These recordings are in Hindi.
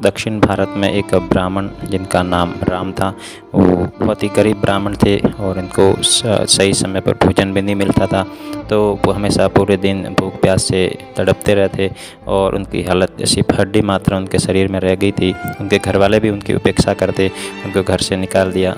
दक्षिण भारत में एक ब्राह्मण जिनका नाम राम था, वो बहुत ही गरीब ब्राह्मण थे और इनको सही समय पर भोजन भी नहीं मिलता था। तो वो हमेशा पूरे दिन भूख प्यास से तड़पते रहते और उनकी हालत सिर्फ हड्डी मात्र उनके शरीर में रह गई थी। उनके घर वाले भी उनकी उपेक्षा करते, उनको घर से निकाल दिया,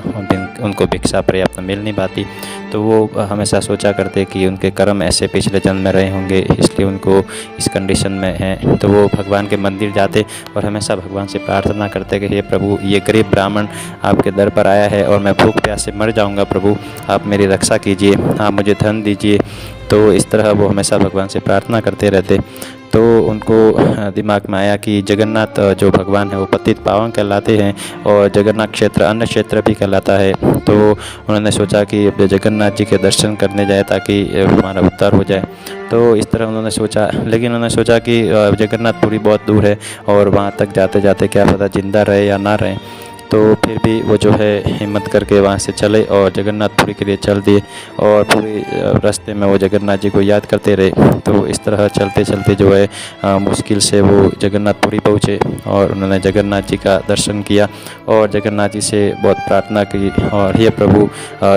उनको भिक्षा पर्याप्त मिल नहीं पाती। तो वो हमेशा सोचा करते कि उनके कर्म ऐसे पिछले जन्म में रहे होंगे, इसलिए उनको इस कंडीशन में हैं। तो वो भगवान के मंदिर जाते और हमेशा भगवान से प्रार्थना करते कि हे प्रभु, ये गरीब ब्राह्मण आपके दर पर आया है और मैं भूख प्यास से मर जाऊंगा, प्रभु आप मेरी रक्षा कीजिए, आप मुझे धन दीजिए। तो इस तरह वो हमेशा भगवान से प्रार्थना करते रहते। तो उनको दिमाग में आया कि जगन्नाथ जो भगवान है वो पतित पावन कहलाते हैं और जगन्नाथ क्षेत्र अन्य क्षेत्र भी कहलाता है। तो उन्होंने सोचा कि अब जगन्नाथ जी के दर्शन करने जाए ताकि हमारा उद्धार हो जाए। तो इस तरह उन्होंने सोचा, लेकिन उन्होंने सोचा कि जगन्नाथपुरी बहुत दूर है और वहाँ तक जाते जाते क्या पता जिंदा रहे या ना रहे। तो फिर भी वो जो है हिम्मत करके वहाँ से चले और जगन्नाथपुरी के लिए चल दिए और पूरे रास्ते में वो जगन्नाथ जी को याद करते रहे। तो इस तरह चलते चलते जो है मुश्किल से वो जगन्नाथपुरी पहुँचे और उन्होंने जगन्नाथ जी का दर्शन किया और जगन्नाथ जी से बहुत प्रार्थना की और हे प्रभु,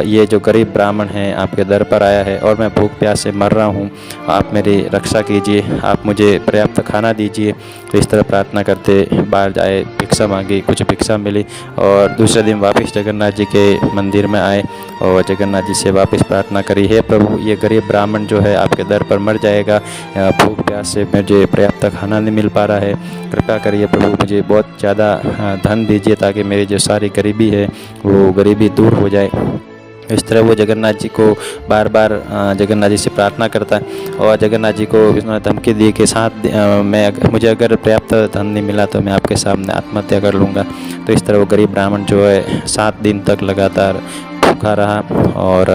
ये जो गरीब ब्राह्मण है आपके दर पर आया है और मैं भूख प्यास से मर रहा हूँ, आप मेरी रक्षा कीजिए, आप मुझे पर्याप्त खाना दीजिए। तो इस तरह प्रार्थना करते बाहर जाए, भिक्षा मांगी, कुछ भिक्षा मिली और दूसरे दिन वापस जगन्नाथ जी के मंदिर में आए और जगन्नाथ जी से वापस प्रार्थना करी, हे प्रभु, ये गरीब ब्राह्मण जो है आपके दर पर मर जाएगा, भूख प्यास से मुझे पर्याप्त खाना नहीं मिल पा रहा है, कृपा करिए प्रभु, मुझे बहुत ज़्यादा धन दीजिए ताकि मेरी जो सारी गरीबी है वो गरीबी दूर हो जाए। इस तरह वो जगन्नाथ जी को बार बार जगन्नाथ जी से प्रार्थना करता है और जगन्नाथ जी को उन्होंने धमकी दी कि मुझे अगर पर्याप्त धन नहीं मिला तो मैं आपके सामने आत्महत्या कर लूँगा। तो इस तरह वो गरीब ब्राह्मण जो है 7 दिन तक लगातार भूखा रहा और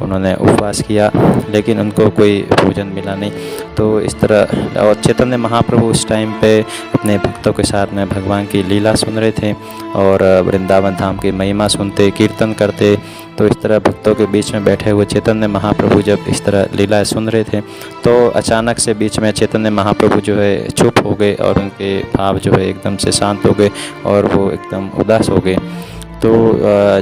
उन्होंने उपवास किया, लेकिन उनको कोई भोजन मिला नहीं। तो इस तरह और चैतन्य महाप्रभु उस टाइम पे अपने भक्तों के साथ में भगवान की लीला सुन रहे थे और वृंदावन धाम की महिमा सुनते, कीर्तन करते। तो इस तरह भक्तों के बीच में बैठे हुए चैतन्य महाप्रभु जब इस तरह लीला सुन रहे थे तो अचानक से बीच में चैतन्य महाप्रभु जो है चुप हो गए और उनके भाव जो है एकदम से शांत हो गए और वो एकदम उदास हो गए। तो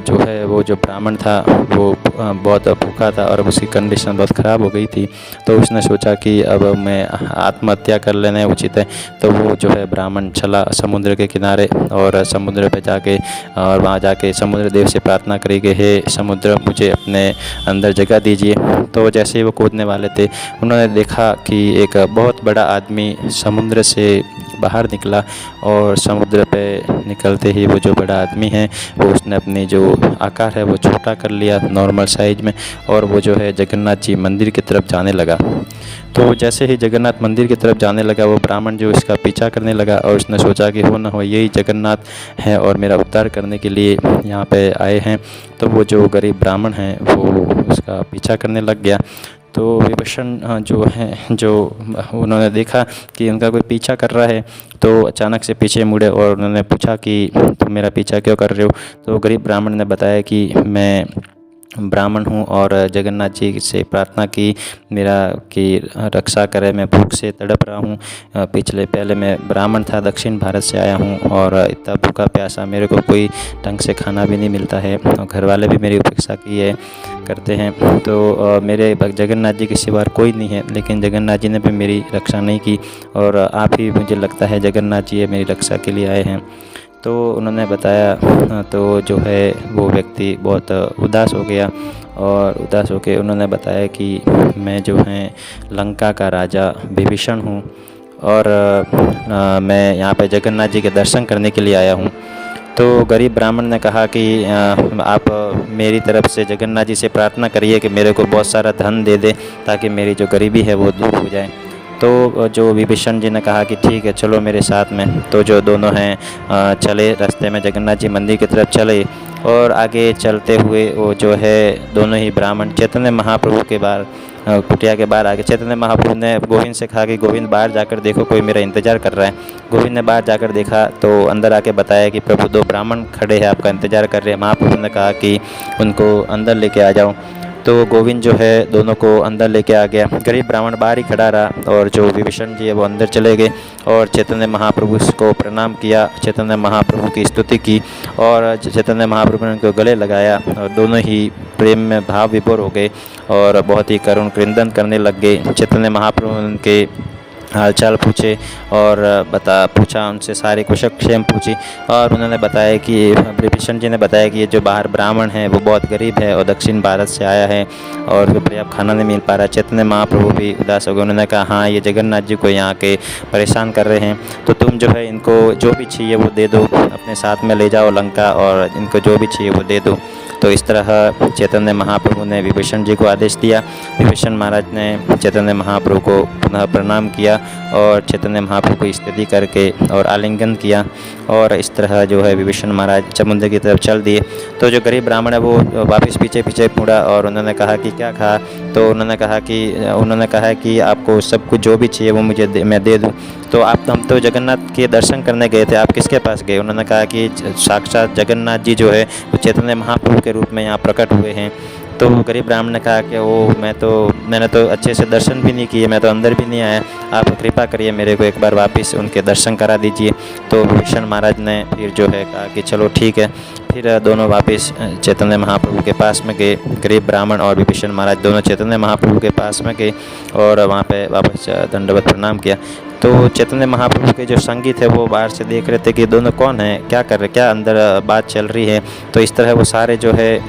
जो है वो जो ब्राह्मण था वो बहुत भूखा था और उसकी कंडीशन बहुत ख़राब हो गई थी। तो उसने सोचा कि अब मैं आत्महत्या कर लेना उचित है। तो वो जो है ब्राह्मण चला समुद्र के किनारे और समुद्र पे जाके और वहाँ जाके समुद्र देव से प्रार्थना करी कि हे समुद्र, मुझे अपने अंदर जगह दीजिए। तो जैसे ही वो कूदने वाले थे उन्होंने देखा कि एक बहुत बड़ा आदमी समुद्र से बाहर निकला और समुद्र पे निकलते ही वो जो बड़ा आदमी है वो उसने अपनी जो आकार है वो छोटा कर लिया नॉर्मल साइज में और वो जो है जगन्नाथ जी मंदिर की तरफ जाने लगा। तो जैसे ही जगन्नाथ मंदिर की तरफ जाने लगा वो ब्राह्मण जो इसका पीछा करने लगा और उसने सोचा कि हो ना हो यही जगन्नाथ है और मेरा उद्धार करने के लिए यहाँ पे आए हैं। तो वो जो गरीब ब्राह्मण है वो उसका पीछा करने लग गया। तो विभीषण जो है जो उन्होंने देखा कि उनका कोई पीछा कर रहा है तो अचानक से पीछे मुड़े और उन्होंने पूछा कि तुम मेरा पीछा क्यों कर रहे हो। तो गरीब ब्राह्मण ने बताया कि मैं ब्राह्मण हूँ और जगन्नाथ जी से प्रार्थना की मेरा कि रक्षा करे, मैं भूख से तड़प रहा हूँ। पहले मैं ब्राह्मण था, दक्षिण भारत से आया हूँ और इतना भूखा प्यासा, मेरे को कोई ढंग से खाना भी नहीं मिलता है और घर वाले भी मेरी उपेक्षा की है करते हैं। तो मेरे जगन्नाथ जी के सिवा कोई नहीं है, लेकिन जगन्नाथ जी ने भी मेरी रक्षा नहीं की और आप ही मुझे लगता है जगन्नाथ जी मेरी रक्षा के लिए आए हैं। तो उन्होंने बताया तो जो है वो व्यक्ति बहुत उदास हो गया और उदास होकर उन्होंने बताया कि मैं जो है लंका का राजा विभीषण हूँ और मैं यहाँ पे जगन्नाथ जी के दर्शन करने के लिए आया हूँ। तो गरीब ब्राह्मण ने कहा कि आप मेरी तरफ से जगन्नाथ जी से प्रार्थना करिए कि मेरे को बहुत सारा धन दे दे ताकि मेरी जो गरीबी है वो दूर हो जाए। तो जो विभीषण जी ने कहा कि ठीक है चलो मेरे साथ में। तो जो दोनों हैं चले रास्ते में जगन्नाथ जी मंदिर की तरफ चले और आगे चलते हुए वो जो है दोनों ही ब्राह्मण चैतन्य महाप्रभु के बाहर कुटिया के बाहर आके चैतन्य महाप्रभु ने गोविंद से कहा कि गोविंद बाहर जाकर देखो, कोई मेरा इंतज़ार कर रहा है। गोविंद ने बाहर जाकर देखा तो अंदर आके बताया कि प्रभु 2 ब्राह्मण खड़े हैं आपका इंतज़ार कर रहे हैं। महाप्रभु ने कहा कि उनको अंदर लेके आ जाओ। तो गोविंद जो है दोनों को अंदर लेके आ गया। गरीब ब्राह्मण बाहर ही खड़ा रहा और जो विभीषण जी है वो अंदर चले गए और चैतन्य महाप्रभु को प्रणाम किया, चैतन्य महाप्रभु की स्तुति की और चैतन्य महाप्रभु ने उनको गले लगाया और दोनों ही प्रेम में भाव विभोर हो गए और बहुत ही करुण क्रंदन करने लग गए। चैतन्य महाप्रभु ने उनके हालचाल पूछे और पूछा उनसे सारे कुशल क्षेम पूछी और उन्होंने बताया कि विभीषण जी ने बताया कि ये जो बाहर ब्राह्मण है वो बहुत गरीब है और दक्षिण भारत से आया है और उसको पर्याप्त खाना नहीं मिल पा रहा है। चैतन्य महाप्रभु भी उदास हो गए। उन्होंने कहा हाँ, ये जगन्नाथ जी को यहाँ के परेशान कर रहे हैं, तो तुम जो है इनको जो भी चाहिए वो दे दो, अपने साथ में ले जाओ लंका और इनको जो भी चाहिए वो दे दो। तो इस तरह चैतन्य महाप्रभु ने विभीषण जी को आदेश दिया। विभीषण महाराज ने चैतन्य महाप्रभु को पुनः प्रणाम किया और चैतन्य महाप्रभु को स्तुति करके और आलिंगन किया और इस तरह जो है विभीषण महाराज समुद्र की तरफ चल दिए। तो जो गरीब ब्राह्मण है वो वापस पीछे पीछे मुड़ा और उन्होंने कहा कि क्या कहा, तो उन्होंने कहा कि आपको सब कुछ जो भी चाहिए वो मैं दे दूँ। तो हम तो जगन्नाथ के दर्शन करने गए थे, आप किसके पास गए? उन्होंने कहा कि साक्षात जगन्नाथ जी जो है वो चैतन्य महाप्रभु के रूप में यहाँ प्रकट हुए हैं। तो गरीब ब्राह्मण ने कहा कि मैंने तो अच्छे से दर्शन भी नहीं किए, मैं तो अंदर भी नहीं आया, आप कृपा करिए मेरे को एक बार वापस उनके दर्शन करा दीजिए। तो विभीषण महाराज ने फिर जो है कहा कि चलो ठीक है। फिर दोनों वापस चैतन्य महाप्रभु के पास में गए। गरीब ब्राह्मण और विभीषण महाराज दोनों चैतन्य महाप्रभु के पास में गए और वहाँ पे वापस दंडवत प्रणाम किया। तो चैतन्य महाप्रभु के जो संगी थे वो बाहर से देख रहे थे कि दोनों कौन है, क्या कर रहे, क्या अंदर बात चल रही है। तो इस तरह वो सारे जो है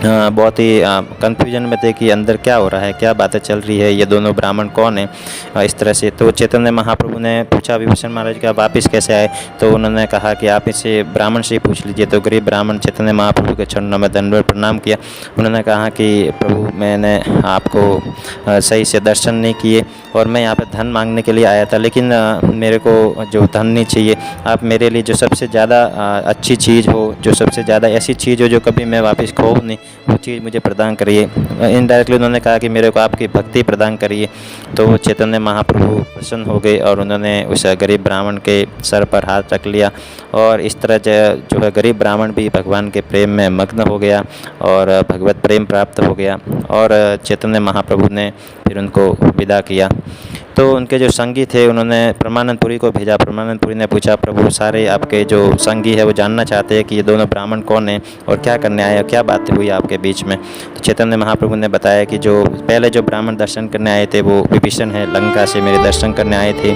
बहुत ही कन्फ्यूजन में थे कि अंदर क्या हो रहा है, क्या बातें चल रही है, ये दोनों ब्राह्मण कौन है इस तरह से। तो चैतन्य महाप्रभु ने पूछा विभीषण महाराज का वापस कैसे आए, तो उन्होंने कहा कि आप इसे ब्राह्मण से ही पूछ लीजिए। तो गरीब ब्राह्मण चैतन्य महाप्रभु के चरणों में दंडवत प्रणाम किया। उन्होंने कहा कि प्रभु, मैंने आपको सही से दर्शन नहीं किए और मैं यहाँ पर धन मांगने के लिए आया था, लेकिन मेरे को जो धन नहीं चाहिए, आप मेरे लिए जो सबसे ज़्यादा अच्छी चीज़ हो, जो सबसे ज़्यादा ऐसी चीज़ हो जो कभी मैं वापस खोऊं नहीं, वो चीज़ मुझे प्रदान करिए। इनडायरेक्टली उन्होंने कहा कि मेरे को आपकी भक्ति प्रदान करिए। तो चैतन्य महाप्रभु प्रसन्न हो गए और उन्होंने उस गरीब ब्राह्मण के सर पर हाथ रख लिया और इस तरह जो है गरीब ब्राह्मण भी भगवान के प्रेम में मग्न हो गया और भगवत प्रेम प्राप्त हो गया और चैतन्य महाप्रभु ने फिर उनको विदा किया। तो उनके जो संगी थे उन्होंने परमानंदपुरी को भेजा। परमानंदपुरी ने पूछा, प्रभु, सारे आपके जो संगी है वो जानना चाहते हैं कि ये दोनों ब्राह्मण कौन हैं और क्या करने आए, क्या बात हुई आपके बीच में। तो चैतन्य महाप्रभु ने बताया कि जो पहले जो ब्राह्मण दर्शन करने आए थे वो विभीषण है, लंका से मेरे दर्शन करने आए थे,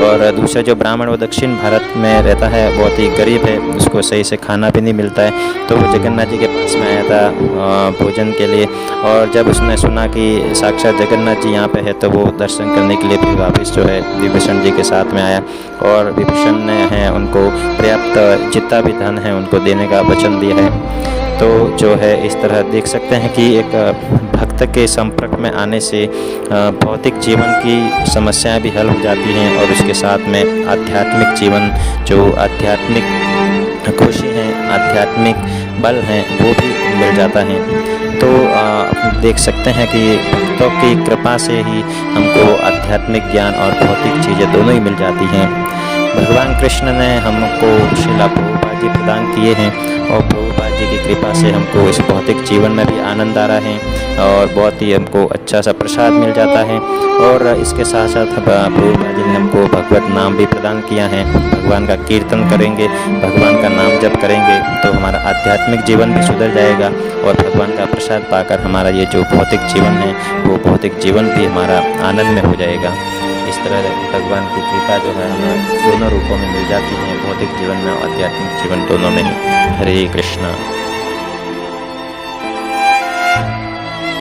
और दूसरा जो ब्राह्मण वो दक्षिण भारत में रहता है, बहुत ही गरीब है, उसको सही से खाना भी नहीं मिलता है, तो वो जगन्नाथ जी के पास में आया था भोजन के लिए। और जब उसने सुना कि साक्षात जगन्नाथ जी यहाँ पे है तो वो दर्शन करने के लिए फिर वापस जो है विभीषण जी के साथ में आया और विभीषण ने है उनको पर्याप्त जितना भी धन है उनको देने का वचन दिया है। तो जो है इस तरह देख सकते हैं कि एक भक्त के संपर्क में आने से भौतिक जीवन की समस्याएं भी हल हो जाती हैं और उसके साथ में आध्यात्मिक जीवन, जो आध्यात्मिक खुशी है, आध्यात्मिक बल हैं, वो भी मिल जाता है। तो देख सकते हैं कि भक्तों की कृपा से ही हमको आध्यात्मिक ज्ञान और भौतिक चीज़ें दोनों ही मिल जाती हैं। भगवान कृष्ण ने हमको श्रीला प्रभुपाद जी प्रदान किए हैं और प्रभुपाद जी की कृपा से हमको इस भौतिक जीवन में भी आनंद आ रहा है और बहुत ही हमको अच्छा सा प्रसाद मिल जाता है। और इसके साथ साथ प्रभुपाद जी ने हमको भगवत नाम भी प्रदान किया है। भगवान का कीर्तन करेंगे, भगवान का नाम जप करेंगे तो हमारा आध्यात्मिक जीवन भी सुधर जाएगा और भगवान का प्रसाद पाकर हमारा ये जो भौतिक जीवन है वो भौतिक जीवन भी हमारा आनंद में हो जाएगा। इस तरह भगवान की कृपा जो है हमें दोनों रूपों में मिल जाती है, भौतिक जीवन में और आध्यात्मिक जीवन दोनों में ही। हरे कृष्णा।